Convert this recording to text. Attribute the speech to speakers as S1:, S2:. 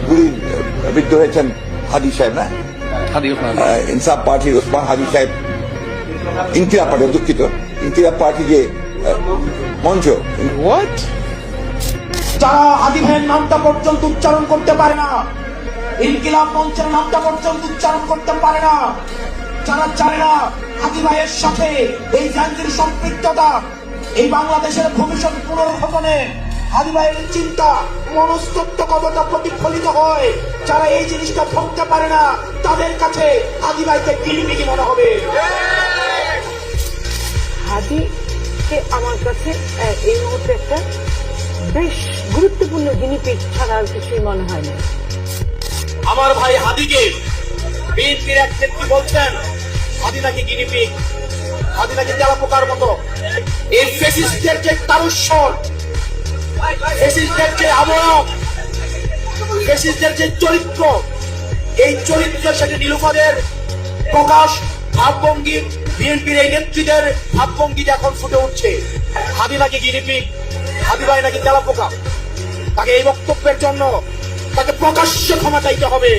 S1: গুলির বিদ্ধ হয়েছেন হাদি সাহেব, না ইনসাফ পার্টির ওসমান হাদি সাহেব, ইনকিলাব পার্টি, দুঃখিত, ইনকিলাব পার্টি যে মঞ্চ,
S2: যারা হাদি ভাইয়ের নামটা পর্যন্ত উচ্চারণ করতে পারে না, ইনকিলাব মঞ্চের নামটা পর্যন্ত উচ্চারণ করতে পারে না, যারা জানে না হাদি ভাইয়ের সাথে এই জাহাঙ্গীর সম্পৃক্ততা এই বাংলাদেশের ভবিষ্যৎ পুনর্গঠনে হাদি ভাইয়ের চিন্তা মনস্তত্ব কতটা প্রতিফলিত হয়, যারা এই জিনিসটা ধরতে পারে না, তাদের কাছে হাদি ভাইকে গিলিবিলি মনে হবে।
S3: হাদিকে আমার কাছে এই মুহূর্তে একটা বেশ গুরুত্বপূর্ণ জিনিস ছাড়া আর কিছুই মনে হয় না।
S2: আমার ভাই হাদিকে বিএনপির এক নেত্রী বলছেন হাদি নাকি গিনিপিগ, হাদি নাকি তেলাপোকার মতো। এই ফেসিস্টদের যে তারস্বর, ফেসিস্টদের যে আবরণ, ফেসিস্টদের যে চরিত্র, এই চরিত্রের সাথে নীলুফাদের প্রকাশ, ভাবভঙ্গি, বিএনপির এই নেত্রীদের ভাবভঙ্গিটা এখন ফুটে উঠছে। হাদি নাকি গিনিপিগ, হাদি ভাই নাকি তেলাপোকা, তাকে এই বক্তব্যের জন্য তাকে প্রকাশ্যে ক্ষমা চাইতে হবে।